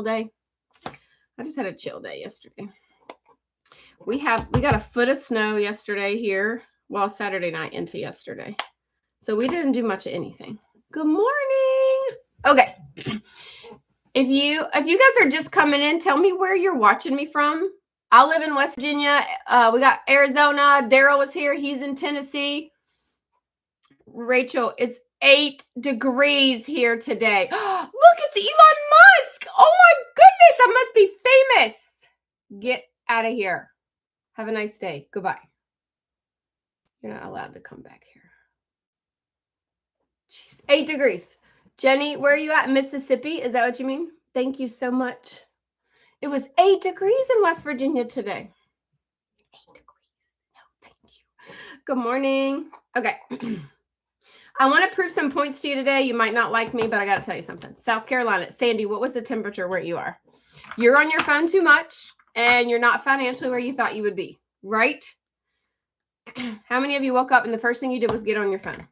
day? I just had a chill day yesterday. We got a foot of snow yesterday here. Well, Saturday night into yesterday. So we didn't do much of anything. Good morning. Okay. If you guys are just coming in, tell me where you're watching me from. I live in West Virginia. We got Arizona. Daryl was here. He's in Tennessee. Rachel, it's 8 degrees here today. Look, it's Elon Musk. Oh my goodness, I must be famous. Get out of here. Have a nice day. Goodbye. You're not allowed to come back here. Jeez, 8 degrees. Jenny, where are you at? Mississippi? Is that what you mean? Thank you so much. It was 8 degrees in West Virginia today. 8 degrees. No, thank you. Good morning. Okay. I want to prove some points to you today. You might not like me, but I got to tell you something. South Carolina. Sandy, what was the temperature where you are? You're on your phone too much, and you're not financially where you thought you would be, right? How many of you woke up and the first thing you did was get on your phone?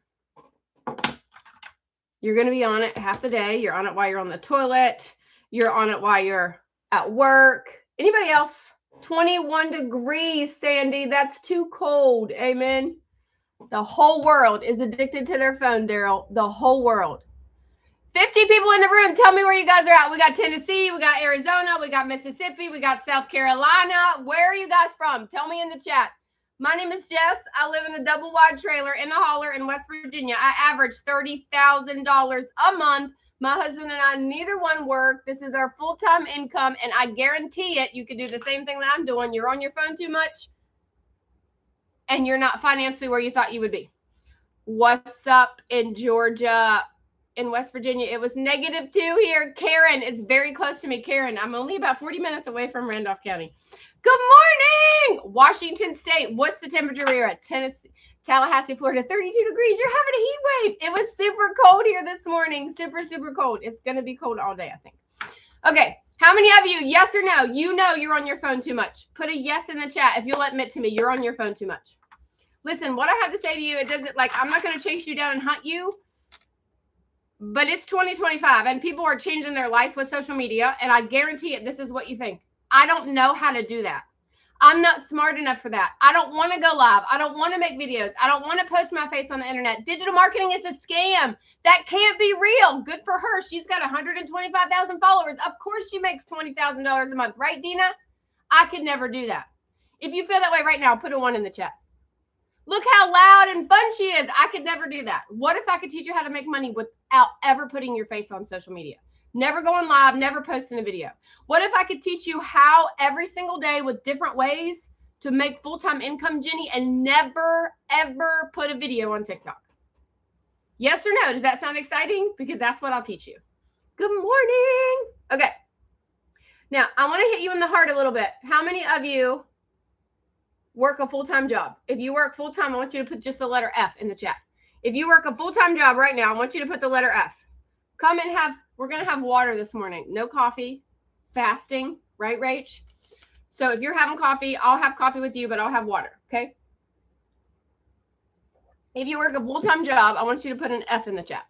You're going to be on it half the day. You're on it while you're on the toilet. You're on it while you're at work. Anybody else? 21 degrees, Sandy. That's too cold. Amen. The whole world is addicted to their phone, Daryl. The whole world. 50 people in the room. Tell me where you guys are at. We got Tennessee. We got Arizona. We got Mississippi. We got South Carolina. Where are you guys from? Tell me in the chat. My name is Jess. I live in a double wide trailer in a holler in West Virginia. I average $30,000 a month. My husband and I, neither one work. This is our full-time income, and I guarantee it, you could do the same thing that I'm doing. You're on your phone too much, and you're not financially where you thought you would be. What's up in Georgia? In West Virginia, it was -2 here. Karen is very close to me. Karen, I'm only about 40 minutes away from Randolph County. Good morning, Washington State. What's the temperature where you're at? Tennessee, Tallahassee, Florida, 32 degrees. You're having a heat wave. It was super cold here this morning. Super, super cold. It's going to be cold all day, I think. Okay. How many of you, yes or no, you know you're on your phone too much? Put a yes in the chat if you'll admit to me you're on your phone too much. Listen, what I have to say to you, it doesn't, like, I'm not going to chase you down and hunt you, but it's 2025 and people are changing their life with social media, and I guarantee it, this is what you think. I don't know how to do that. I'm not smart enough for that. I don't want to go live. I don't want to make videos. I don't want to post my face on the internet. Digital marketing is a scam. That can't be real. Good for her. She's got 125,000 followers. Of course she makes $20,000 a month. Right, Dina? I could never do that. If you feel that way right now, put a 1 in the chat. Look how loud and fun she is. I could never do that. What if I could teach you how to make money without ever putting your face on social media? Never going live, never posting a video. What if I could teach you how every single day with different ways to make full-time income, Jenny, and never, ever put a video on TikTok? Yes or no? Does that sound exciting? Because that's what I'll teach you. Good morning. Okay. Now, I want to hit you in the heart a little bit. How many of you work a full-time job? If you work full-time, I want you to put just the letter F in the chat. If you work a full-time job right now, I want you to put the letter F. Come and we're going to have water this morning. No coffee, fasting, right, Rach? So if you're having coffee, I'll have coffee with you, but I'll have water, okay? If you work a full-time job, I want you to put an F in the chat.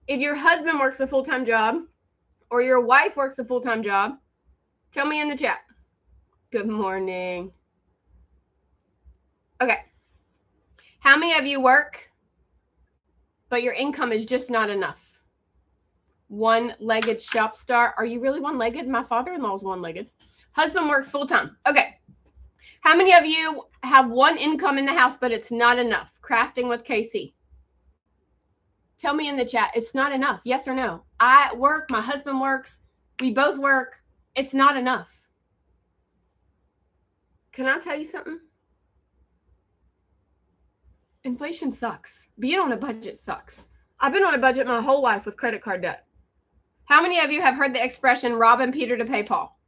If your husband works a full-time job or your wife works a full-time job, tell me in the chat. Good morning. Okay. How many of you work, but your income is just not enough? One-legged shop star. Are you really one-legged? My father-in-law is one-legged. Husband works full-time. Okay. How many of you have one income in the house, but it's not enough? Crafting with KC. Tell me in the chat. It's not enough. Yes or no? I work. My husband works. We both work. It's not enough. Can I tell you something? Inflation sucks. Being on a budget sucks. I've been on a budget my whole life with credit card debt. How many of you have heard the expression robbing Peter to pay Paul?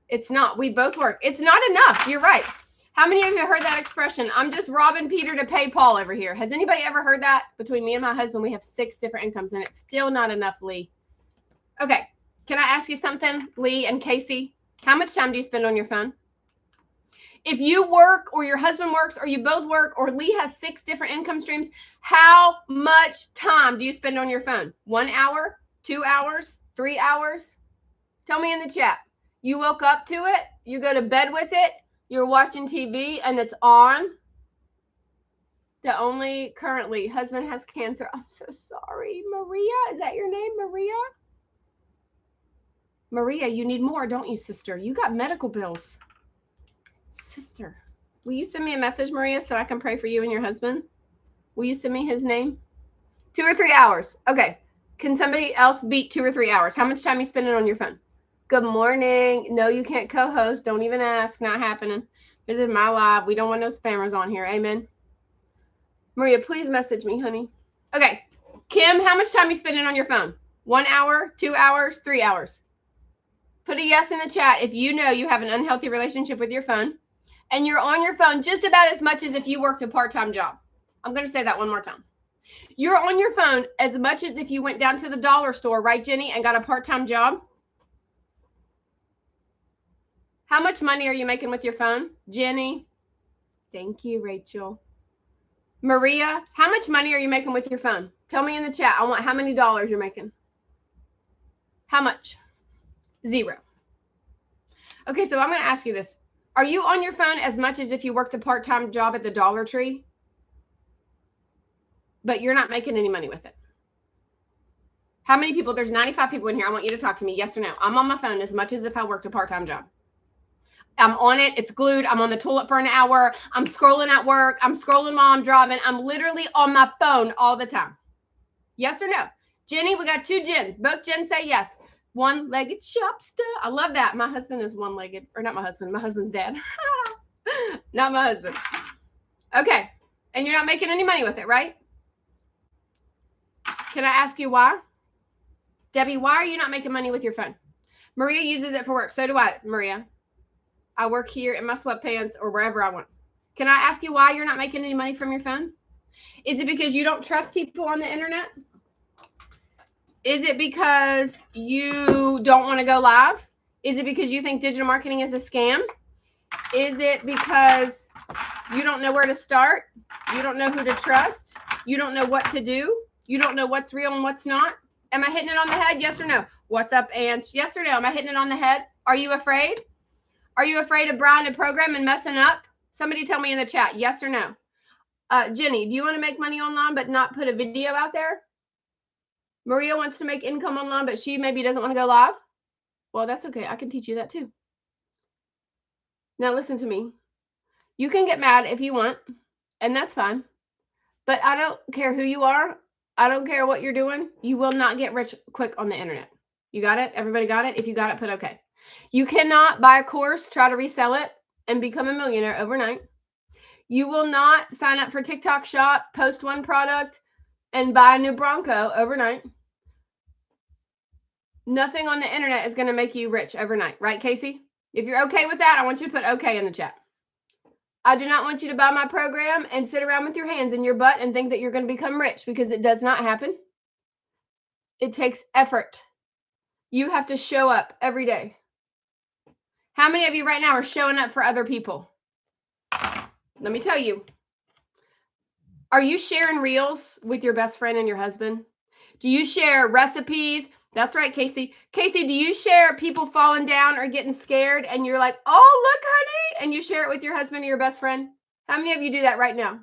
It's not. We both work. It's not enough. You're right. How many of you have heard that expression? I'm just robbing Peter to pay Paul over here. Has anybody ever heard that? Between me and my husband, we have 6 different incomes, and it's still not enough, Lee. Okay. Can I ask you something, Lee and Casey? How much time do you spend on your phone? If you work or your husband works or you both work or Lee has 6 different income streams, how much time do you spend on your phone? 1 hour? 2 hours? 3 hours? Tell me in the chat. You woke up to it, you go to bed with it, you're watching TV and it's on. The only currently husband has cancer. I'm so sorry. Maria, is that your name, Maria? Maria, you need more, don't you, sister? You got medical bills. Sister, will you send me a message, Maria, so I can pray for you and your husband? Will you send me his name? 2 or 3 hours. Okay. Can somebody else beat 2 or 3 hours? How much time are you spending on your phone? Good morning. No, you can't co-host. Don't even ask. Not happening. This is my live. We don't want no spammers on here. Amen. Maria, please message me, honey. Okay. Kim, how much time are you spending on your phone? 1 hour, 2 hours, 3 hours? Put a yes in the chat if you know you have an unhealthy relationship with your phone and you're on your phone just about as much as if you worked a part-time job. I'm going to say that one more time. You're on your phone as much as if you went down to the dollar store, right, Jenny, and got a part-time job. How much money are you making with your phone? Jenny? Thank you, Rachel. Maria, how much money are you making with your phone? Tell me in the chat. I want how many dollars you're making. How much? 0. Okay, so I'm going to ask you this. Are you on your phone as much as if you worked a part-time job at the Dollar Tree, but you're not making any money with it? How many people? There's 95 people in here. I want you to talk to me. Yes or no? I'm on my phone as much as if I worked a part-time job. I'm on it. It's glued. I'm on the toilet for an hour. I'm scrolling at work. I'm scrolling while I'm driving. I'm literally on my phone all the time. Yes or no? Jenny, we got 2 Jens. Both Jens say yes. One-legged shopster. I love that. My husband is one-legged. Or not my husband. My husband's dad. Not my husband. Okay. And you're not making any money with it, right? Can I ask you why? Debbie, why are you not making money with your phone? Maria uses it for work. So do I, Maria. I work here in my sweatpants or wherever I want. Can I ask you why you're not making any money from your phone? Is it because you don't trust people on the internet? Is it because you don't want to go live? Is it because you think digital marketing is a scam? Is it because you don't know where to start? You don't know who to trust? You don't know what to do? You don't know what's real and what's not? Am I hitting it on the head? Yes or no? What's up, Ange? Yes or no? Am I hitting it on the head? Are you afraid? Are you afraid of buying a program and messing up? Somebody tell me in the chat, yes or no? Jenny, do you want to make money online but not put a video out there? Maria wants to make income online, but she maybe doesn't want to go live. Well, that's okay. I can teach you that too. Now listen to me. You can get mad if you want, and that's fine. But I don't care who you are. I don't care what you're doing. You will not get rich quick on the internet. You got it? Everybody got it? If you got it, put okay. You cannot buy a course, try to resell it, and become a millionaire overnight. You will not sign up for TikTok Shop, post one product, and buy a new Bronco overnight. Nothing on the internet is going to make you rich overnight. Right, Casey? If you're okay with that, I want you to put okay in the chat. I do not want you to buy my program and sit around with your hands in your butt and think that you're going to become rich, because it does not happen. It takes effort. You have to show up every day. How many of you right now are showing up for other people? Let me tell you. Are you sharing reels with your best friend and your husband? Do you share recipes? That's right, Casey. Casey, do you share people falling down or getting scared and you're like, oh, look, honey, and you share it with your husband or your best friend? How many of you do that right now?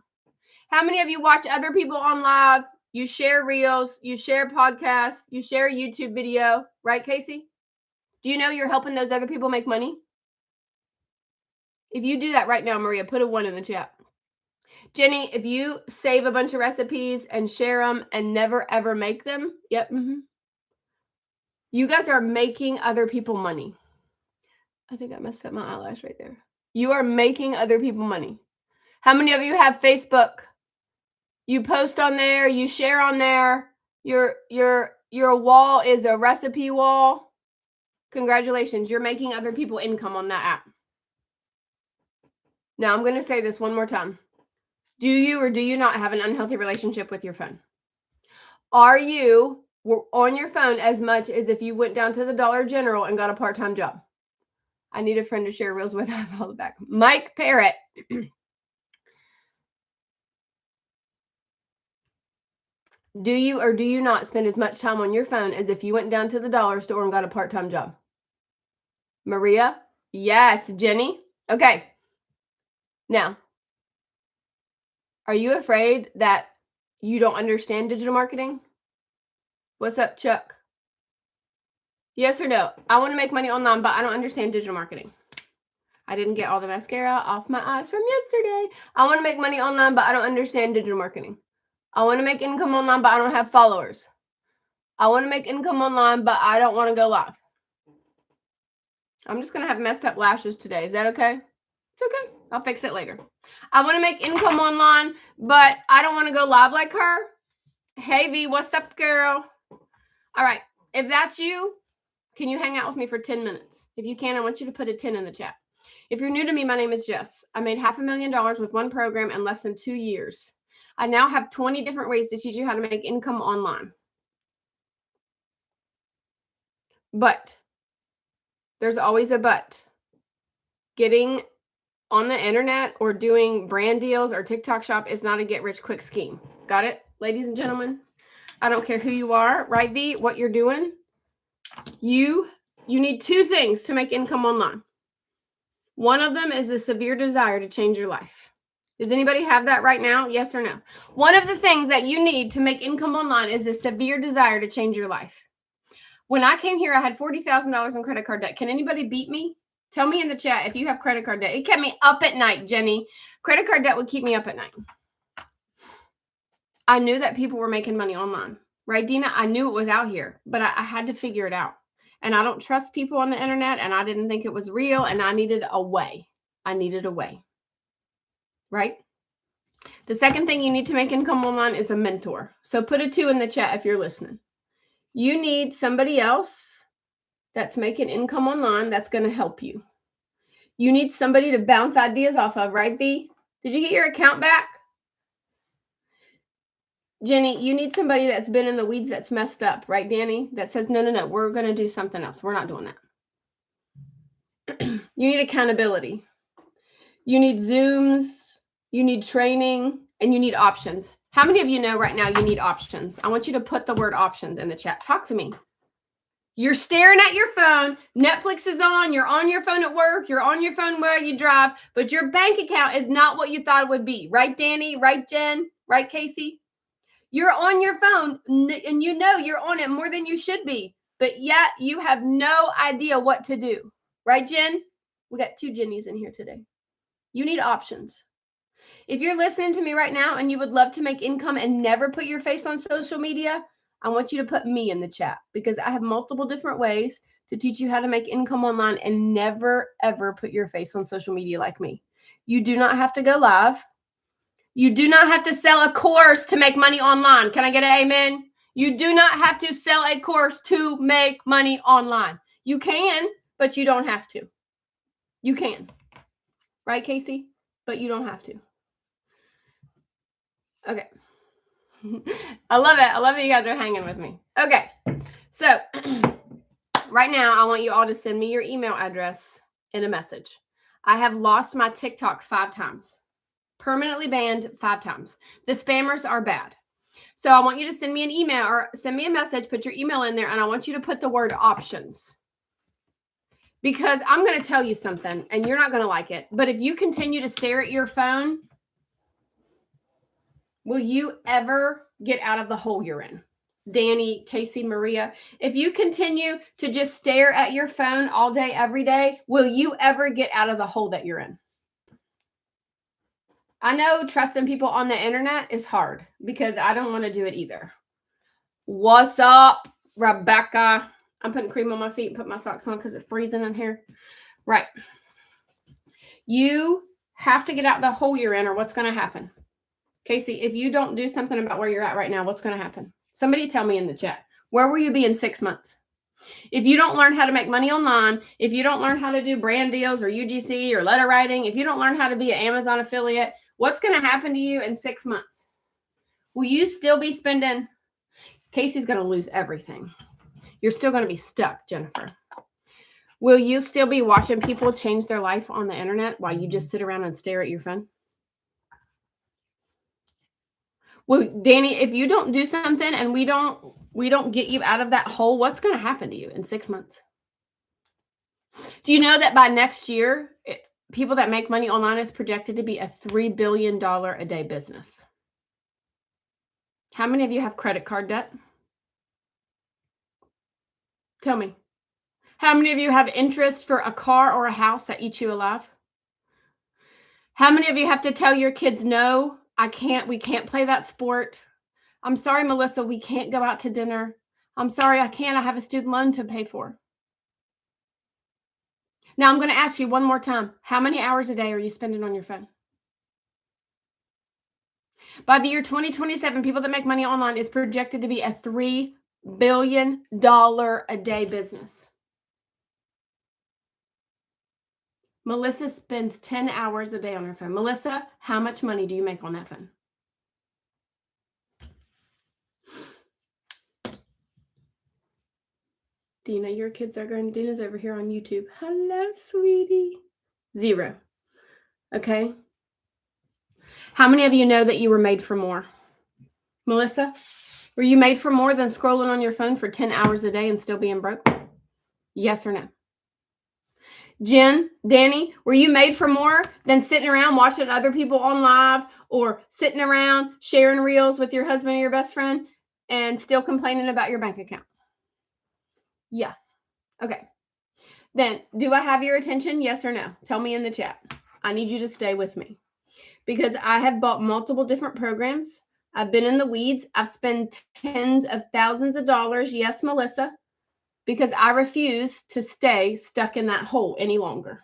How many of you watch other people on live? You share reels, you share podcasts, you share a YouTube video, right, Casey? Do you know you're helping those other people make money? If you do that right now, Maria, put a 1 in the chat. Jenny, if you save a bunch of recipes and share them and never, ever make them, yep, you guys are making other people money. I think I messed up my eyelash right there. You are making other people money. How many of you have Facebook? You post on there, you share on there. Your wall is a recipe wall. Congratulations, you're making other people income on that app. Now, I'm going to say this one more time. Do you or do you not have an unhealthy relationship with your phone? Are you on your phone as much as if you went down to the Dollar General and got a part-time job? I need a friend to share reels with. I have all the back. Mike Parrott. Do you or do you not spend as much time on your phone as if you went down to the dollar store and got a part-time job? Maria? Yes. Jenny? Okay. Now, are you afraid that you don't understand digital marketing? What's up, Chuck? Yes or no? I want to make money online, but I don't understand digital marketing. I didn't get all the mascara off my eyes from yesterday. I want to make money online, but I don't understand digital marketing. I want to make income online, but I don't have followers. I want to make income online, but I don't want to go live. I'm just going to have messed up lashes today. Is that okay? It's okay. I'll fix it later. I want to make income online, but I don't want to go live like her. Hey, V, what's up, girl? All right. If that's you, can you hang out with me for 10 minutes? If you can, I want you to put a 10 in the chat. If you're new to me, my name is Jess. I made $500,000 with one program in less than 2 years. I now have 20 different ways to teach you how to make income online. But there's always a but. Getting on the internet or doing brand deals or TikTok shop is not a get-rich-quick scheme. Got it, ladies and gentlemen? I don't care who you are, right, V? What you're doing. You need two things to make income online. One of them is the severe desire to change your life. Does anybody have that right now? Yes or no? One of the things that you need to make income online is a severe desire to change your life. When I came here, I had $40,000 in credit card debt. Can anybody beat me? Tell me in the chat if you have credit card debt. It kept me up at night, Jenny. Credit card debt would keep me up at night. I knew that people were making money online. Right, Dina? I knew it was out here, but I had to figure it out. And I don't trust people on the internet, and I didn't think it was real, and I needed a way. I needed a way. Right? The second thing you need to make income online is a mentor. So put a 2 in the chat if you're listening. You need somebody else that's making income online that's going to help you. You need somebody to bounce ideas off of, right, B? Did you get your account back? Jenny, you need somebody that's been in the weeds that's messed up, right, Danny? That says, no, we're going to do something else. We're not doing that. You need accountability. You need Zooms. You need training. And you need options. How many of you know right now you need options? I want you to put the word options in the chat. Talk to me. You're staring at your phone. Netflix is on. You're on your phone at work. You're on your phone while you drive. But your bank account is not what you thought it would be. Right, Danny? Right, Jen? Right, Casey? You're on your phone and you know you're on it more than you should be. But yet you have no idea what to do. Right, Jen? We got 2 Jennies in here today. You need options. If you're listening to me right now and you would love to make income and never put your face on social media, I want you to put me in the chat because I have multiple different ways to teach you how to make income online and never, ever put your face on social media like me. You do not have to go live. You do not have to sell a course to make money online. Can I get an amen? You do not have to sell a course to make money online. You can, but you don't have to. You can. Right, Casey? But you don't have to. Okay. I love it. I love that you guys are hanging with me. Okay. So right now, I want you all to send me your email address in a message. I have lost my TikTok 5 times. Permanently banned 5 times. The spammers are bad. So I want you to send me an email or send me a message, put your email in there, and I want you to put the word options. Because I'm going to tell you something, and you're not going to like it. But if you continue to stare at your phone, will you ever get out of the hole you're in? Danny, Casey, Maria, if you continue to just stare at your phone all day, every day, will you ever get out of the hole that you're in? I know trusting people on the internet is hard because I don't want to do it either. What's up, Rebecca? I'm putting cream on my feet and put my socks on because it's freezing in here. Right. You have to get out the hole you're in or what's going to happen? Casey, if you don't do something about where you're at right now, what's going to happen? Somebody tell me in the chat. Where will you be in 6 months? If you don't learn how to make money online, if you don't learn how to do brand deals or UGC or letter writing, if you don't learn how to be an Amazon affiliate, what's going to happen to you in 6 months? Will you still be spending? Casey's going to lose everything. You're still going to be stuck, Jennifer. Will you still be watching people change their life on the internet while you just sit around and stare at your phone? Well, Danny, if you don't do something and we don't get you out of that hole, what's going to happen to you in 6 months? Do you know that by next year, people that make money online is projected to be a $3 billion a day business? How many of you have credit card debt? Tell me. How many of you have interest for a car or a house that eats you alive? How many of you have to tell your kids, no, we can't play that sport. I'm sorry, Melissa, we can't go out to dinner. I'm sorry, I have a student loan to pay for. Now I'm going to ask you one more time. How many hours a day are you spending on your phone? By the year 2027, people that make money online is projected to be a $3 billion a day business. Melissa spends 10 hours a day on her phone. Melissa, how much money do you make on that phone? Dina, your kids are going. Dina's over here on YouTube. Hello, sweetie. 0. Okay. How many of you know that you were made for more? Melissa, were you made for more than scrolling on your phone for 10 hours a day and still being broke? Yes or no? Jen, Danny, were you made for more than sitting around watching other people on live or sitting around sharing reels with your husband or your best friend and still complaining about your bank account? Yeah. Okay. Then, do I have your attention? Yes or no? Tell me in the chat. I need you to stay with me because I have bought multiple different programs. I've been in the weeds. I've spent tens of thousands of dollars. Yes, Melissa, because I refuse to stay stuck in that hole any longer.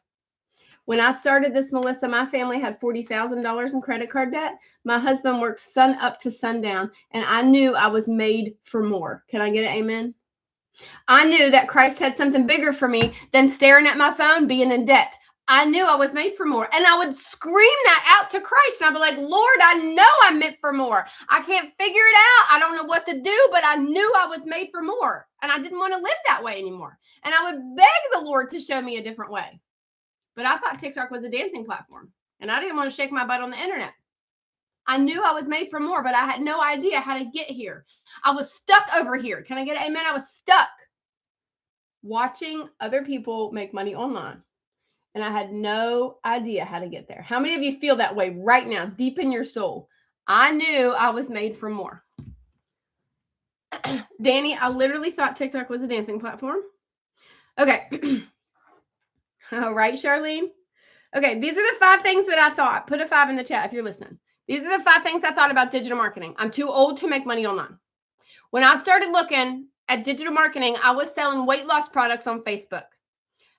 When I started this, Melissa, my family had $40,000 in credit card debt. My husband worked sun up to sundown, and I knew I was made for more. Can I get an amen? I knew that Christ had something bigger for me than staring at my phone, being in debt. I knew I was made for more. And I would scream that out to Christ. And I'd be like, Lord, I know I'm meant for more. I can't figure it out. I don't know what to do, but I knew I was made for more. And I didn't want to live that way anymore. And I would beg the Lord to show me a different way. But I thought TikTok was a dancing platform. And I didn't want to shake my butt on the internet. I knew I was made for more, but I had no idea how to get here. I was stuck over here. Can I get an amen? I was stuck watching other people make money online. And I had no idea how to get there. How many of you feel that way right now, deep in your soul? I knew I was made for more. Danny, I literally thought TikTok was a dancing platform. Okay. All right, Charlene. Okay, these are the 5 things that I thought. Put a 5 in the chat if you're listening. These are the 5 things I thought about digital marketing. I'm too old to make money online. When I started looking at digital marketing, I was selling weight loss products on Facebook.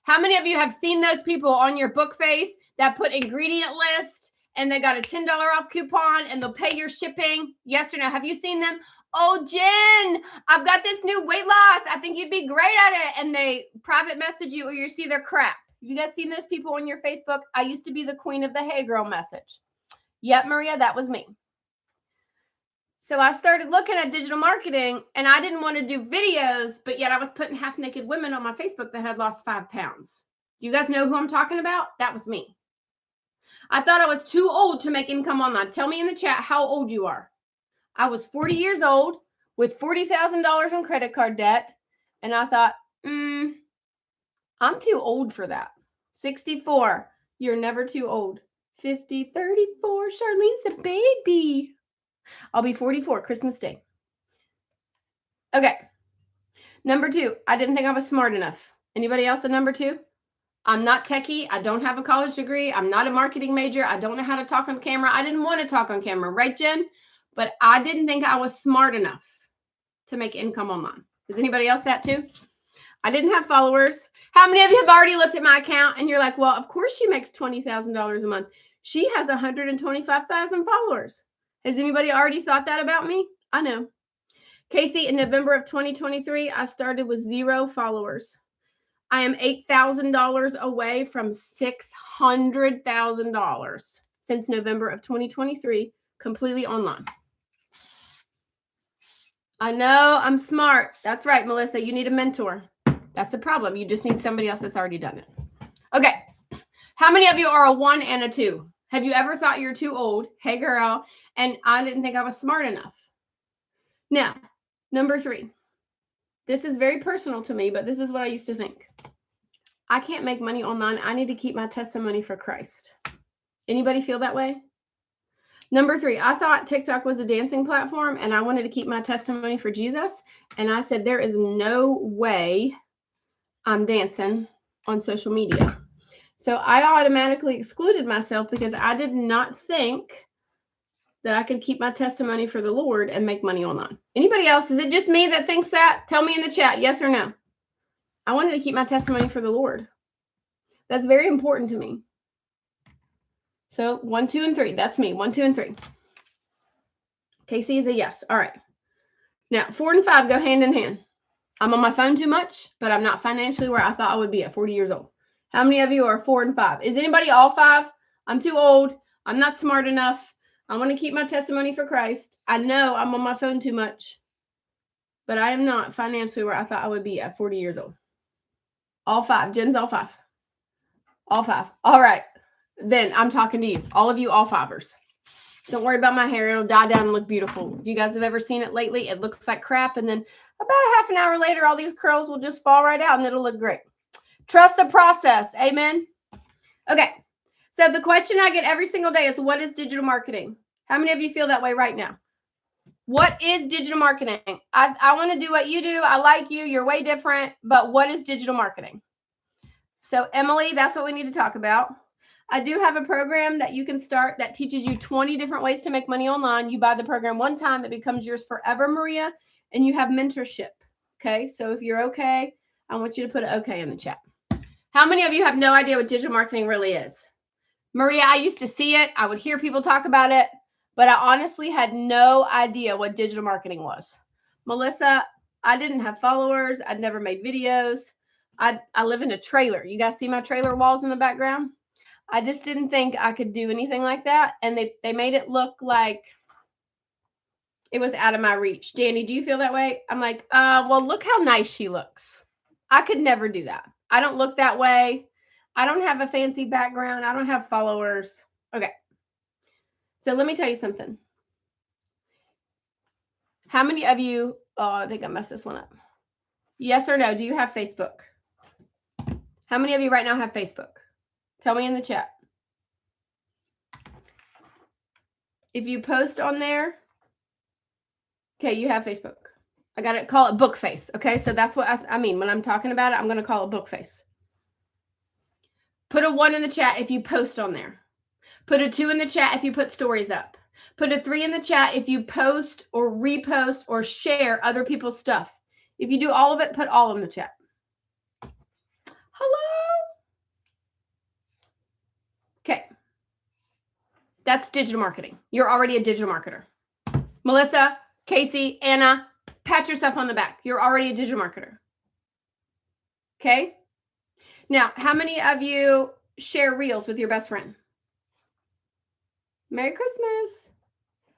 How many of you have seen those people on your book face that put ingredient list and they got a $10 off coupon and they'll pay your shipping? Yes or no? Have you seen them? Oh, Jen, I've got this new weight loss. I think you'd be great at it. And they private message you or you see their crap. You guys seen those people on your Facebook? I used to be the queen of the hey girl message. Yep, Maria, that was me. So I started looking at digital marketing and I didn't want to do videos, but yet I was putting half naked women on my Facebook that had lost 5 pounds. You guys know who I'm talking about? That was me. I thought I was too old to make income online. Tell me in the chat how old you are. I was 40 years old with $40,000 in credit card debt. And I thought, I'm too old for that. 64. You're never too old. 50, 34. Charlene's a baby. I'll be 44 Christmas Day. Okay. Number 2, I didn't think I was smart enough. Anybody else at number 2? I'm not techie. I don't have a college degree. I'm not a marketing major. I don't know how to talk on camera. I didn't want to talk on camera, right, Jen? But I didn't think I was smart enough to make income online. Is anybody else that too? I didn't have followers. How many of you have already looked at my account and you're like, well, of course she makes $20,000 a month. She has 125,000 followers. Has anybody already thought that about me? I know. Casey, in November of 2023, I started with 0 followers. I am $8,000 away from $600,000 since November of 2023, completely online. I know I'm smart. That's right, Melissa. You need a mentor. That's the problem. You just need somebody else that's already done it. Okay. How many of you are a 1 and a 2? Have you ever thought you're too old? Hey, girl. And I didn't think I was smart enough. Now, number 3. This is very personal to me, but this is what I used to think. I can't make money online. I need to keep my testimony for Christ. Anybody feel that way? Number 3, I thought TikTok was a dancing platform and I wanted to keep my testimony for Jesus. And I said, there is no way I'm dancing on social media. So I automatically excluded myself because I did not think that I could keep my testimony for the Lord and make money online. Anybody else? Is it just me that thinks that? Tell me in the chat, yes or no. I wanted to keep my testimony for the Lord. That's very important to me. So 1, 2, and 3. That's me. 1, 2, and 3. Casey is a yes. All right. Now 4 and 5 go hand in hand. I'm on my phone too much, but I'm not financially where I thought I would be at 40 years old. How many of you are 4 and 5? Is anybody all 5? I'm too old. I'm not smart enough. I want to keep my testimony for Christ. I know I'm on my phone too much, but I am not financially where I thought I would be at 40 years old. All 5. Jen's all 5. All 5. All right. Then I'm talking to you. All of you, all 5ers. Don't worry about my hair. It'll dye down and look beautiful. If you guys have ever seen it lately, it looks like crap. And then about a half an hour later, all these curls will just fall right out and it'll look great. Trust the process. Amen. Okay. So the question I get every single day is, what is digital marketing? How many of you feel that way right now? What is digital marketing? I want to do what you do. I like you. You're way different. But what is digital marketing? So Emily, that's what we need to talk about. I do have a program that you can start that teaches you 20 different ways to make money online. You buy the program one time, it becomes yours forever, Maria, and you have mentorship. Okay, so if you're okay, I want you to put an okay in the chat. How many of you have no idea what digital marketing really is? Maria, I used to see it. I would hear people talk about it, but I honestly had no idea what digital marketing was. Melissa, I didn't have followers. I'd never made videos. I live in a trailer. You guys see my trailer walls in the background? I just didn't think I could do anything like that. And they made it look like it was out of my reach. Danny, do you feel that way? I'm like, well, look how nice she looks. I could never do that. I don't look that way. I don't have a fancy background. I don't have followers. Okay. So let me tell you something. How many of you, I think I messed this one up. Yes or no? Do you have Facebook? How many of you right now have Facebook? Tell me in the chat. If you post on there, okay, you have Facebook. I got to call it Bookface. Okay, so that's what I mean. When I'm talking about it, I'm going to call it Bookface. Put a 1 in the chat if you post on there. Put a 2 in the chat if you put stories up. Put a 3 in the chat if you post or repost or share other people's stuff. If you do all of it, put all in the chat. Hello? Okay. That's digital marketing. You're already a digital marketer. Melissa, Casey, Anna, pat yourself on the back. You're already a digital marketer. Okay? Now, how many of you share reels with your best friend? Merry Christmas.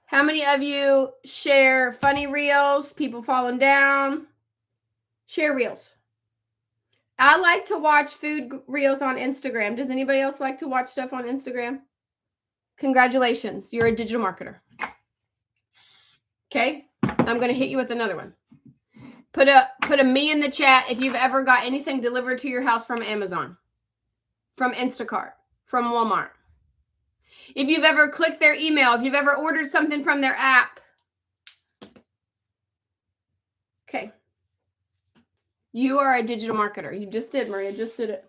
How many of you share funny reels, people falling down? Share reels. I like to watch food reels on Instagram. Does anybody else like to watch stuff on Instagram? Congratulations. You're a digital marketer. Okay. I'm going to hit you with another one. Put a me in the chat if you've ever got anything delivered to your house from Amazon, from Instacart, from Walmart. If you've ever clicked their email, if you've ever ordered something from their app. Okay. You are a digital marketer. You just did, Maria. Just did it.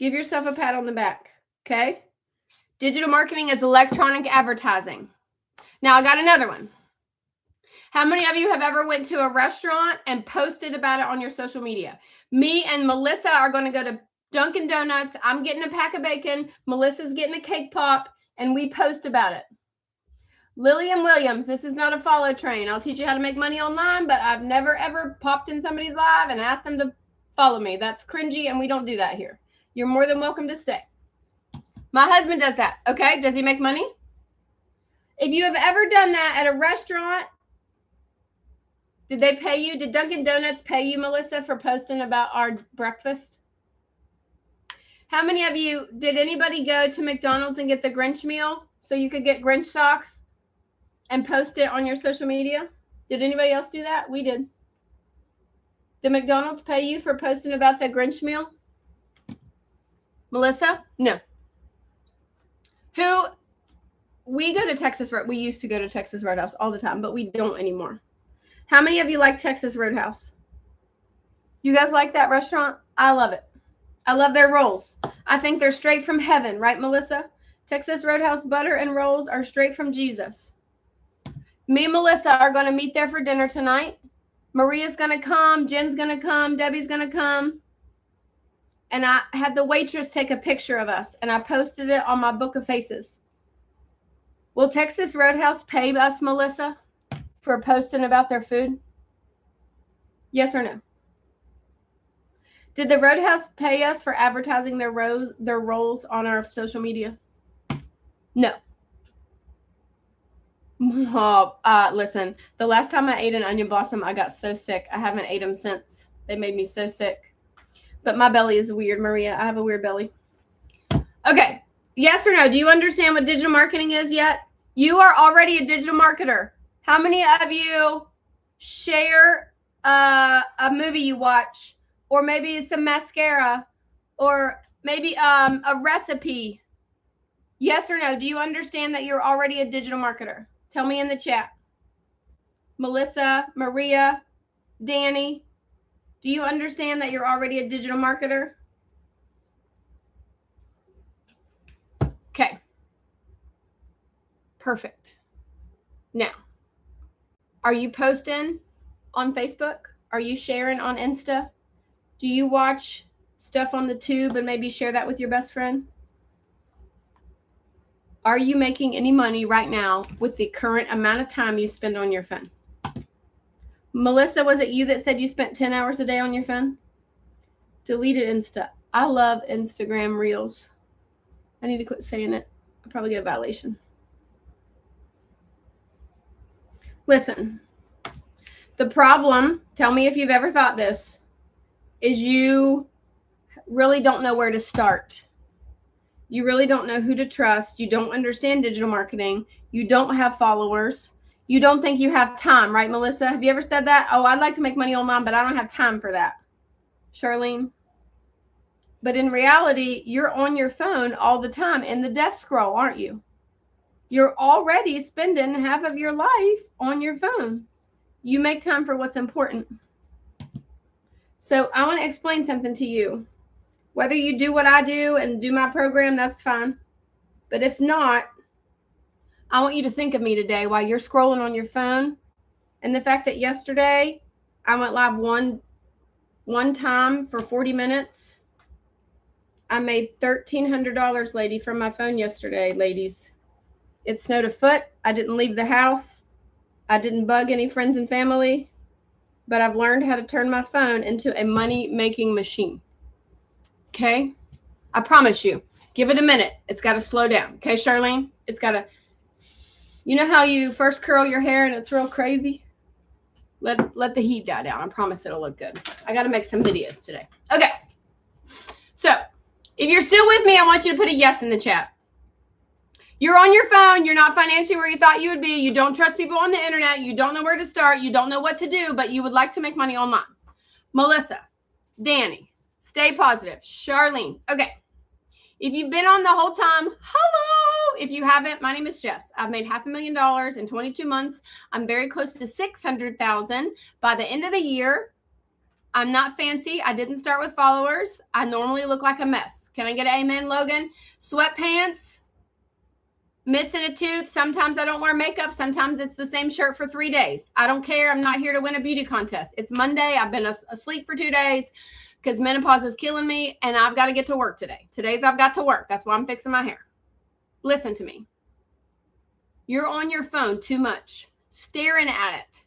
Give yourself a pat on the back. Okay. Digital marketing is electronic advertising. Now I got another one. How many of you have ever went to a restaurant and posted about it on your social media? Me and Melissa are going to go to Dunkin' Donuts. I'm getting a pack of bacon. Melissa's getting a cake pop, and we post about it. Lillian Williams, this is not a follow train. I'll teach you how to make money online, but I've never, ever popped in somebody's live and asked them to follow me. That's cringy, and we don't do that here. You're more than welcome to stay. My husband does that, okay? Does he make money? If you have ever done that at a restaurant, did they pay you? Did Dunkin' Donuts pay you, Melissa, for posting about our breakfast? How many of you, did anybody go to McDonald's and get the Grinch meal so you could get Grinch socks and post it on your social media? Did anybody else do that? We did. Did McDonald's pay you for posting about the Grinch meal? Melissa? No. We go to Texas Road. We used to go to Texas Roadhouse all the time, but we don't anymore. How many of you like Texas Roadhouse? You guys like that restaurant? I love it. I love their rolls. I think they're straight from heaven, right, Melissa? Texas Roadhouse butter and rolls are straight from Jesus. Me and Melissa are going to meet there for dinner tonight. Maria's going to come. Jen's going to come. Debbie's going to come. And I had the waitress take a picture of us, and I posted it on my Book of Faces. Will Texas Roadhouse pay us, Melissa, for posting about their food? Yes or no? Did the Roadhouse pay us for advertising their rolls on our social media? No. Listen, the last time I ate an onion blossom, I got so sick. I haven't ate them since. They made me so sick. But my belly is weird, Maria. I have a weird belly. Okay. Yes or no? Do you understand what digital marketing is yet? You are already a digital marketer. How many of you share a movie you watch, or maybe some mascara, or maybe a recipe? Yes or no? Do you understand that you're already a digital marketer? Tell me in the chat. Melissa, Maria, Danny, do you understand that you're already a digital marketer? Okay. Perfect. Now, are you posting on Facebook? Are you sharing on Insta? Do you watch stuff on the tube and maybe share that with your best friend? Are you making any money right now with the current amount of time you spend on your phone? Melissa, was it you that said you spent 10 hours a day on your phone? Deleted Insta. I love Instagram Reels. I need to quit saying it. I'll probably get a violation. Listen, the problem, tell me if you've ever thought this, is you really don't know where to start. You really don't know who to trust. You don't understand digital marketing. You don't have followers. You don't think you have time, right, Melissa? Have you ever said that? Oh, I'd like to make money online, but I don't have time for that. Charlene? But in reality, you're on your phone all the time in the death scroll, aren't you? You're already spending half of your life on your phone. You make time for what's important. So I want to explain something to you. Whether you do what I do and do my program, that's fine. But if not, I want you to think of me today while you're scrolling on your phone. And the fact that yesterday I went live one time for 40 minutes. I made $1,300, lady, from my phone yesterday, ladies. It snowed a foot. I didn't leave the house. I didn't bug any friends and family. But I've learned how to turn my phone into a money-making machine. Okay? I promise you. Give it a minute. It's got to slow down. Okay, Charlene? It's got to... You know how you first curl your hair and it's real crazy? Let the heat die down. I promise it'll look good. I got to make some videos today. Okay. So, if you're still with me, I want you to put a yes in the chat. You're on your phone. You're not financially where you thought you would be. You don't trust people on the internet. You don't know where to start. You don't know what to do, but you would like to make money online. Melissa, Danny, stay positive. Charlene. Okay. If you've been on the whole time, hello. If you haven't, my name is Jess. I've made $500,000 in 22 months. I'm very close to 600,000 by the end of the year. I'm not fancy. I didn't start with followers. I normally look like a mess. Can I get an amen, Logan? Sweatpants, missing a tooth. Sometimes I don't wear makeup. Sometimes it's the same shirt for 3 days. I don't care. I'm not here to win a beauty contest. It's Monday. I've been asleep for 2 days because menopause is killing me, and I've got to get to work today. Today's I've got to work. That's why I'm fixing my hair. Listen to me. You're on your phone too much, staring at it.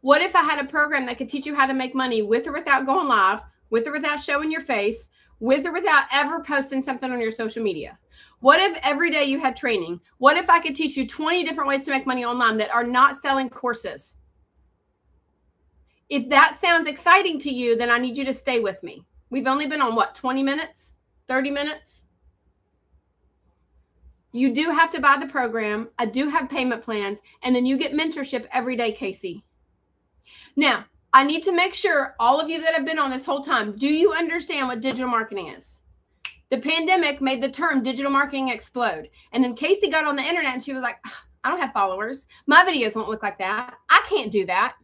What if I had a program that could teach you how to make money with or without going live, with or without showing your face, with or without ever posting something on your social media? What if every day you had training? What if I could teach you 20 different ways to make money online that are not selling courses? If that sounds exciting to you, then I need you to stay with me. We've only been on, what, 20 minutes? 30 minutes? You do have to buy the program. I do have payment plans. And then you get mentorship every day, Casey. Now, I need to make sure all of you that have been on this whole time, do you understand what digital marketing is? The pandemic made the term digital marketing explode. And then Casey got on the internet and she was like, I don't have followers. My videos won't look like that. I can't do that.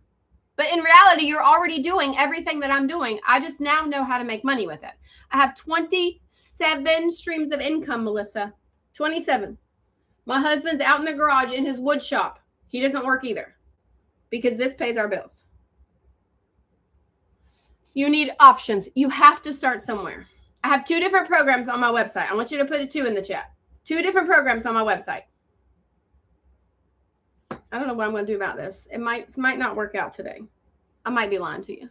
But in reality, you're already doing everything that I'm doing. I just now know how to make money with it. I have 27 streams of income, Melissa. 27. My husband's out in the garage in his wood shop. He doesn't work either because this pays our bills. You need options. You have to start somewhere. I have 2 different programs on my website. I want you to put a 2 in the chat. 2 different programs on my website. I don't know what I'm going to do about this. It might not work out today. I might be lying to you.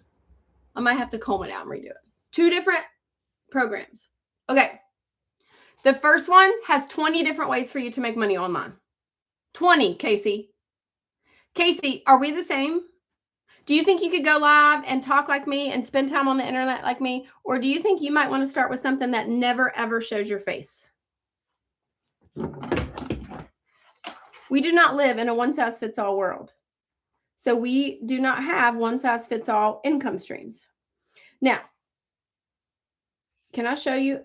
I might have to comb it out and redo it. 2 different programs. Okay. The first one has 20 different ways for you to make money online. 20, Casey. Casey, are we the same? Do you think you could go live and talk like me and spend time on the internet like me? Or do you think you might want to start with something that never, ever shows your face? We do not live in a one-size-fits-all world. So we do not have one-size-fits-all income streams. Now, can I show you?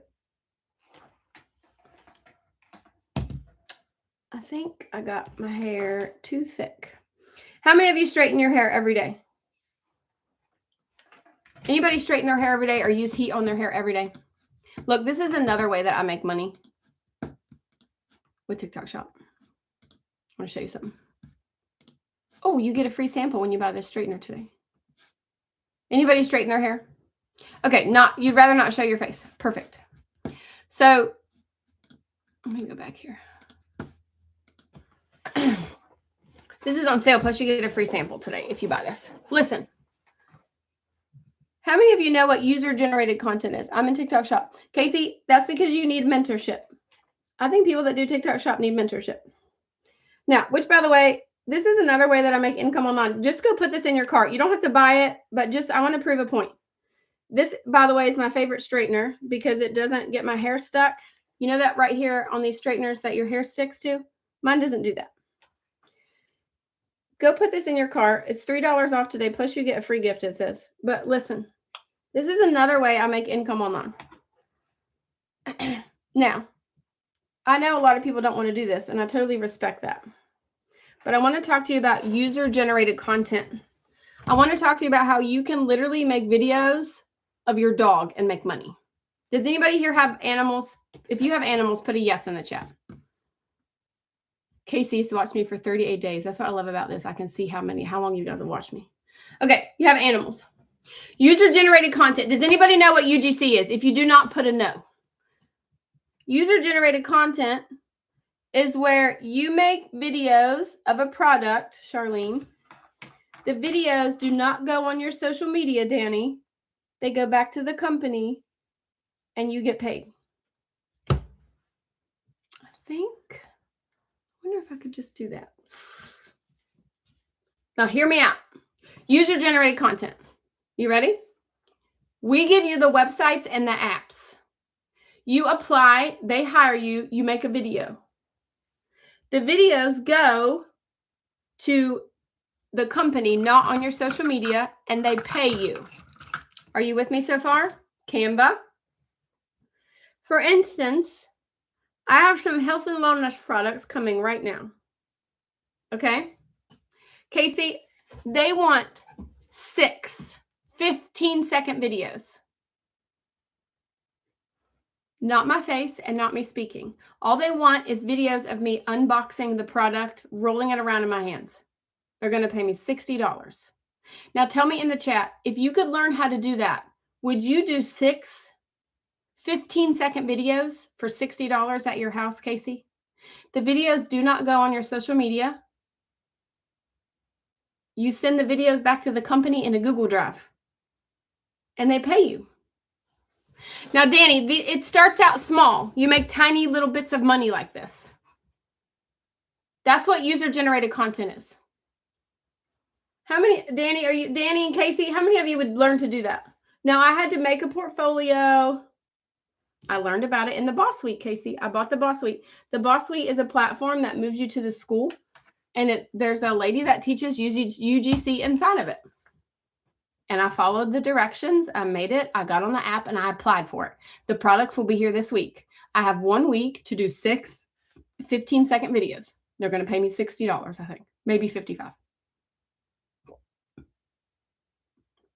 I think I got my hair too thick. How many of you straighten your hair every day? Anybody straighten their hair every day or use heat on their hair every day? Look, this is another way that I make money with TikTok Shop. I want to show you something. Oh, you get a free sample when you buy this straightener today. Anybody straighten their hair? Okay, you'd rather not show your face. Perfect. So let me go back here. This is on sale, plus you get a free sample today if you buy this. Listen. How many of you know what user-generated content is? I'm in TikTok Shop. Casey, that's because you need mentorship. I think people that do TikTok Shop need mentorship. Now, which, by the way, this is another way that I make income online. Just go put this in your cart. You don't have to buy it, but I want to prove a point. This, by the way, is my favorite straightener because it doesn't get my hair stuck. You know that right here on these straighteners that your hair sticks to? Mine doesn't do that. Go put this in your cart. It's $3 off today, plus you get a free gift, it says. But listen, this is another way I make income online. Now, I know a lot of people don't want to do this, and I totally respect that. But I want to talk to you about user-generated content. I want to talk to you about how you can literally make videos of your dog and make money. Does anybody here have animals? If you have animals, put a yes in the chat. Casey's watched me for 38 days. That's what I love about this. I can see how long you guys have watched me. Okay, you have animals. User-generated content. Does anybody know what UGC is? If you do not, put a no. User-generated content is where you make videos of a product, Charlene. The videos do not go on your social media, Danny. They go back to the company and you get paid. I wonder if I could just do that. Now, hear me out. User-generated content. You ready? We give you the websites and the apps. You apply, they hire you, you make a video. The videos go to the company, not on your social media, and they pay you. Are you with me so far? Canva. For instance, I have some health and wellness products coming right now. Okay? Casey, they want 6 15-second videos. Not my face and not me speaking. All they want is videos of me unboxing the product, rolling it around in my hands. They're going to pay me $60. Now tell me in the chat, if you could learn how to do that, would you do 6 15-second videos for $60 at your house, Casey? The videos do not go on your social media. You send the videos back to the company in a Google Drive, and they pay you. Now, Danny, it starts out small. You make tiny little bits of money like this. That's what user-generated content is. How many, Danny and Casey, how many of you would learn to do that? Now, I had to make a portfolio. I learned about it in the Boss Suite, Casey. I bought the Boss Suite. The Boss Suite is a platform that moves you to the school, and there's a lady that teaches UGC inside of it. and I followed the directions. I made it. I got on the app and I applied for it. The products will be here this week. I have 1 week to do 6 15-second videos. They're going to pay me $60, I think, maybe $55.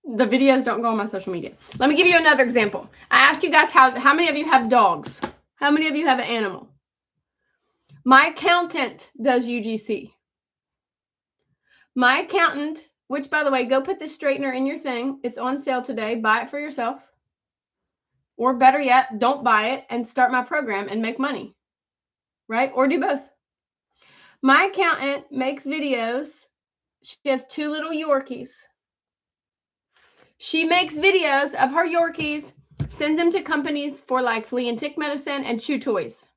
The videos don't go on my social media. Let me give you another example. I asked you guys how many of you have dogs? How many of you have an animal? My accountant does UGC. My accountant, which by the way, go put this straightener in your thing. It's on sale today. Buy it for yourself. Or better yet, don't buy it and start my program and make money. Right? Or do both. My accountant makes videos. She has 2 little Yorkies. She makes videos of her Yorkies, sends them to companies for like flea and tick medicine and chew toys.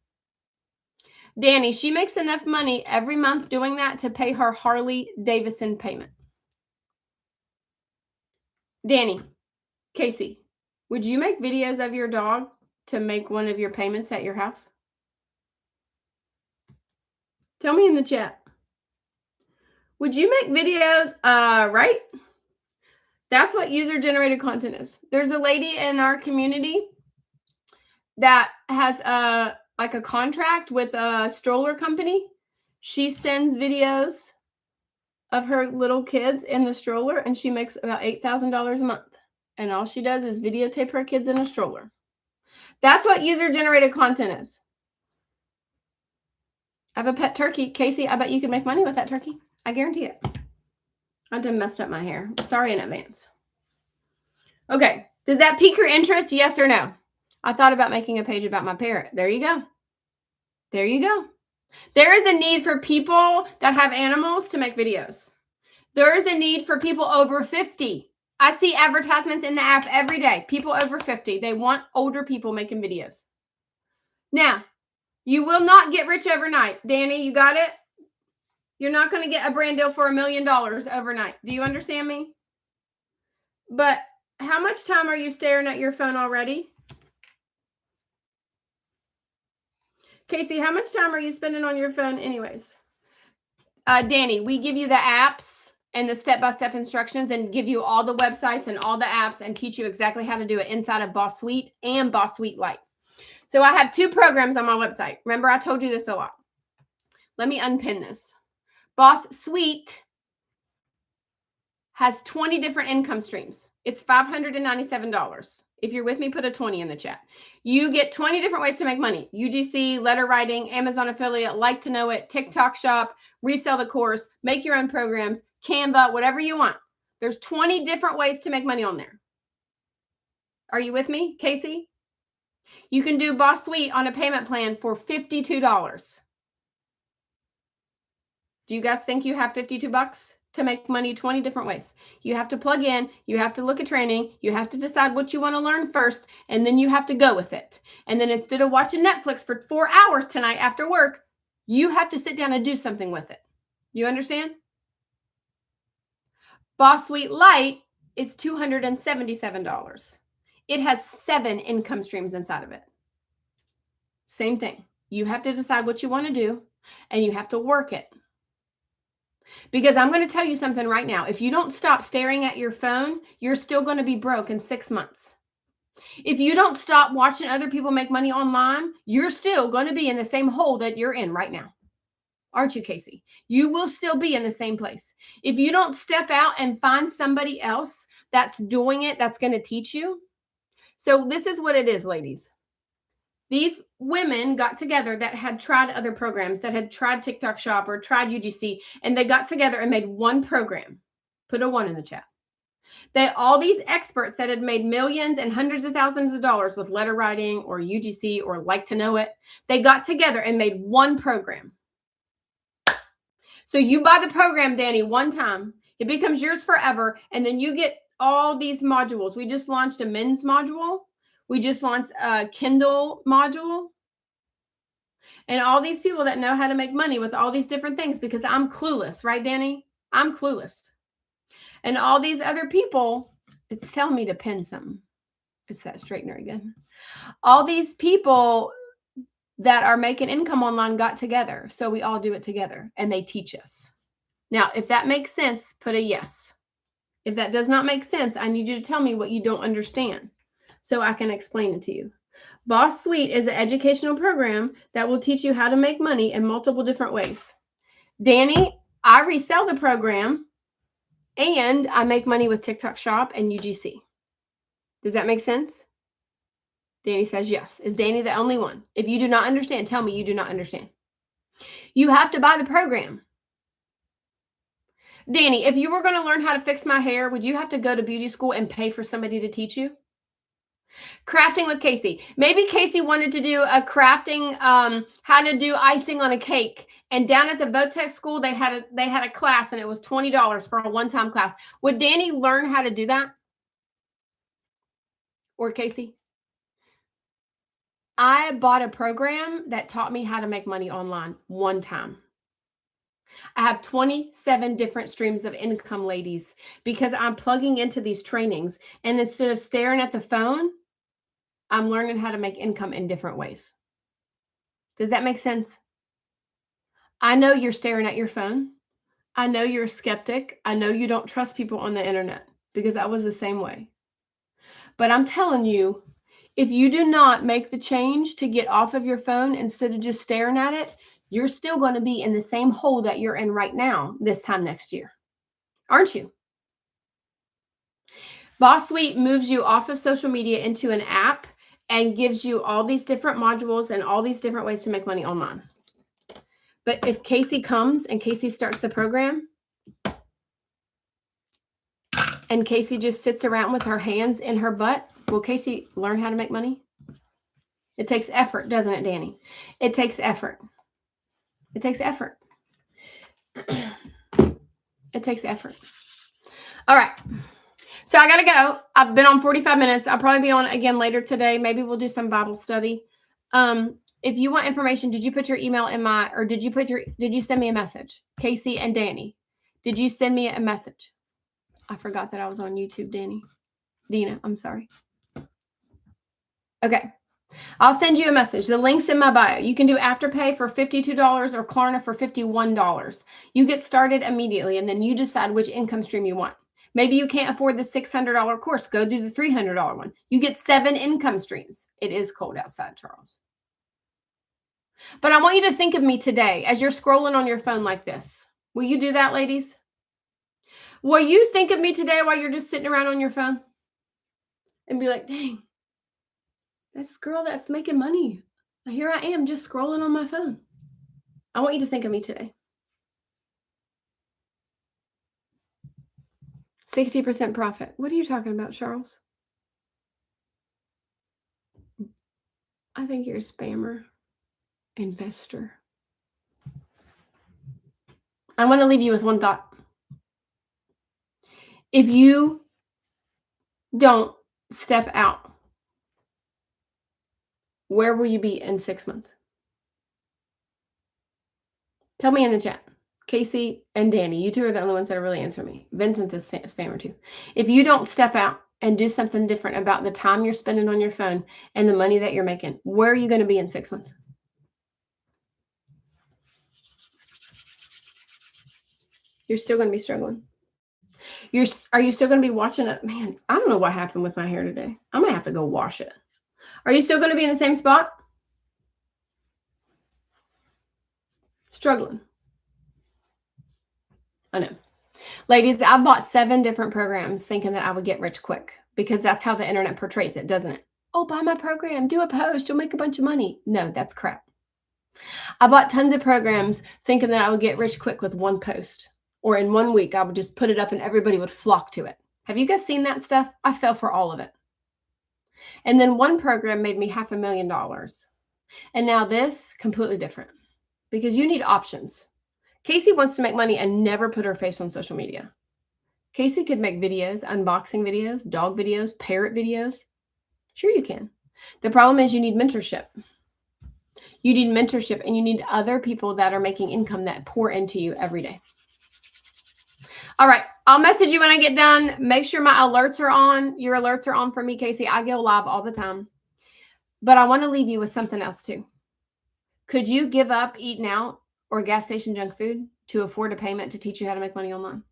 Danny, she makes enough money every month doing that to pay her Harley Davidson payment. Danny, Casey, would you make videos of your dog to make one of your payments at your house? Tell me in the chat. Would you make videos? Right? That's what user-generated content is. There's a lady in our community that has a contract with a stroller company. She sends videos of her little kids in the stroller, and she makes about $8,000 a month. And all she does is videotape her kids in a stroller. That's what user-generated content is. I have a pet turkey. Casey, I bet you can make money with that turkey. I guarantee it. I done messed up my hair. Sorry in advance. Okay. Does that pique your interest? Yes or no? I thought about making a page about my parrot. There you go. There you go. There is a need for people that have animals to make videos. There is a need for people over 50. I see advertisements in the app every day. People over 50. They want older people making videos. Now, you will not get rich overnight. Danny, you got it? You're not going to get a brand deal for $1 million overnight. Do you understand me? But how much time are you staring at your phone already? Casey, how much time are you spending on your phone anyways? Danny, we give you the apps and the step-by-step instructions and give you all the websites and all the apps and teach you exactly how to do it inside of Boss Suite and Boss Suite Lite. So I have 2 programs on my website. Remember, I told you this a lot. Let me unpin this. Boss Suite has 20 different income streams. It's $597. If you're with me, put a 20 in the chat. You get 20 different ways to make money. UGC, letter writing, Amazon affiliate, like to know it, TikTok shop, resell the course, make your own programs, Canva, whatever you want. There's 20 different ways to make money on there. Are you with me, Casey? You can do Boss Suite on a payment plan for $52. Do you guys think you have $52 to make money 20 different ways? You have to plug in, you have to look at training, you have to decide what you want to learn first, and then you have to go with it. And then instead of watching Netflix for 4 hours tonight after work, you have to sit down and do something with it. You understand? Boss Suite Lite is $277. It has 7 income streams inside of it. Same thing. You have to decide what you want to do, and you have to work it. Because I'm going to tell you something right now. If you don't stop staring at your phone, you're still going to be broke in 6 months. If you don't stop watching other people make money online, you're still going to be in the same hole that you're in right now. Aren't you, Casey? You will still be in the same place. If you don't step out and find somebody else that's doing it, that's going to teach you. So this is what it is, ladies. These women got together that had tried other programs, that had tried TikTok Shop or tried UGC, and they got together and made one program. Put a 1 in the chat. All these experts that had made millions and hundreds of thousands of dollars with letter writing or UGC or like to know it, they got together and made one program. So you buy the program, Danny, one time. It becomes yours forever, and then you get all these modules. We just launched a men's module. We just launched a Kindle module. And all these people that know how to make money with all these different things, because I'm clueless, right, Danny? I'm clueless. And all these other people, it's telling me to pin something. It's that straightener again. All these people that are making income online got together. So we all do it together and they teach us. Now, if that makes sense, put a yes. If that does not make sense, I need you to tell me what you don't understand so I can explain it to you. Boss Suite is an educational program that will teach you how to make money in multiple different ways. Danny, I resell the program and I make money with TikTok Shop and UGC. Does that make sense? Danny says yes. Is Danny the only one? If you do not understand, tell me you do not understand. You have to buy the program. Danny, if you were going to learn how to fix my hair, would you have to go to beauty school and pay for somebody to teach you? Crafting with Casey. Maybe Casey wanted to do a crafting, how to do icing on a cake. And down at the Votech school, they had a class and it was $20 for a one-time class. Would Danny learn how to do that? Or Casey? I bought a program that taught me how to make money online one time. I have 27 different streams of income, ladies, because I'm plugging into these trainings. And instead of staring at the phone, I'm learning how to make income in different ways. Does that make sense? I know you're staring at your phone. I know you're a skeptic. I know you don't trust people on the internet because I was the same way. But I'm telling you, if you do not make the change to get off of your phone instead of just staring at it, you're still going to be in the same hole that you're in right now this time next year. Aren't you? Boss Suite moves you off of social media into an app and gives you all these different modules and all these different ways to make money online. But if Casey comes and Casey starts the program and Casey just sits around with her hands in her butt, will Casey learn how to make money? It takes effort, doesn't it, Danny? It takes effort. It takes effort. It takes effort. All right. So I got to go. I've been on 45 minutes. I'll probably be on again later today. Maybe we'll do some Bible study. If you want information, did you put your email in or did you send me a message? Casey and Danny, did you send me a message? I forgot that I was on YouTube, Danny. Dina, I'm sorry. Okay. I'll send you a message. The link's in my bio. You can do Afterpay for $52 or Klarna for $51. You get started immediately, and then you decide which income stream you want. Maybe you can't afford the $600 course. Go do the $300 one. You get 7 income streams. It is cold outside, Charles. But I want you to think of me today as you're scrolling on your phone like this. Will you do that, ladies? Will you think of me today while you're just sitting around on your phone and be like, dang, this girl that's making money. Here I am just scrolling on my phone. I want you to think of me today. 60% profit. What are you talking about, Charles? I think you're a spammer. Investor. I want to leave you with one thought. If you don't step out, where will you be in 6 months? Tell me in the chat. Casey and Danny, you two are the only ones that really answer me. Vincent's a spammer too. If you don't step out and do something different about the time you're spending on your phone and the money that you're making, where are you going to be in 6 months? You're still going to be struggling. Are you still going to be watching it? Man, I don't know what happened with my hair today. I'm going to have to go wash it. Are you still going to be in the same spot? Struggling. I know. Ladies, I bought 7 different programs thinking that I would get rich quick because that's how the internet portrays it, doesn't it? Oh, buy my program, do a post, you'll make a bunch of money. No, that's crap. I bought tons of programs thinking that I would get rich quick with one post. Or in 1 week, I would just put it up and everybody would flock to it. Have you guys seen that stuff? I fell for all of it. And then one program made me $500,000. And now this, completely different. Because you need options. Casey wants to make money and never put her face on social media. Casey could make videos, unboxing videos, dog videos, parrot videos. Sure you can. The problem is you need mentorship. You need mentorship and you need other people that are making income that pour into you every day. All right. I'll message you when I get done. Make sure my alerts are on. Your alerts are on for me, Casey. I go live all the time. But I want to leave you with something else too. Could you give up eating out or gas station junk food to afford a payment to teach you how to make money online?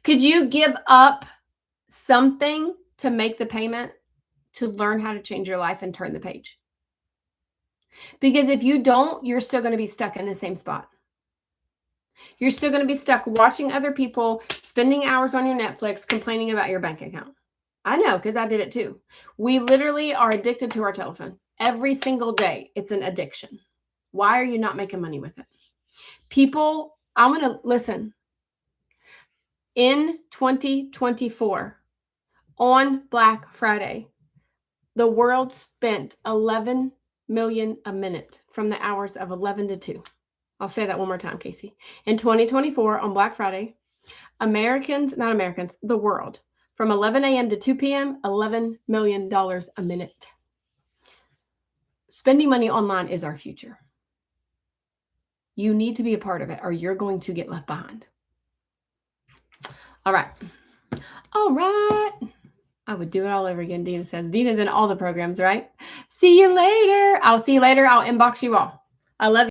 Could you give up something to make the payment to learn how to change your life and turn the page? Because if you don't, you're still going to be stuck in the same spot. You're still going to be stuck watching other people, spending hours on your Netflix, complaining about your bank account. I know, because I did it too. We literally are addicted to our telephone every single day. It's an addiction. Why are you not making money with it? People, I'm going to listen. In 2024, on Black Friday, the world spent 11 million a minute from the hours of 11 to 2. I'll say that one more time, Casey. In 2024, on Black Friday, the world, from 11 a.m. to 2 p.m., $11 million a minute. Spending money online is our future. You need to be a part of it or you're going to get left behind. All right. I would do it all over again, Dina says. Dina's in all the programs, right? See you later. I'll see you later. I'll inbox you all. I love you.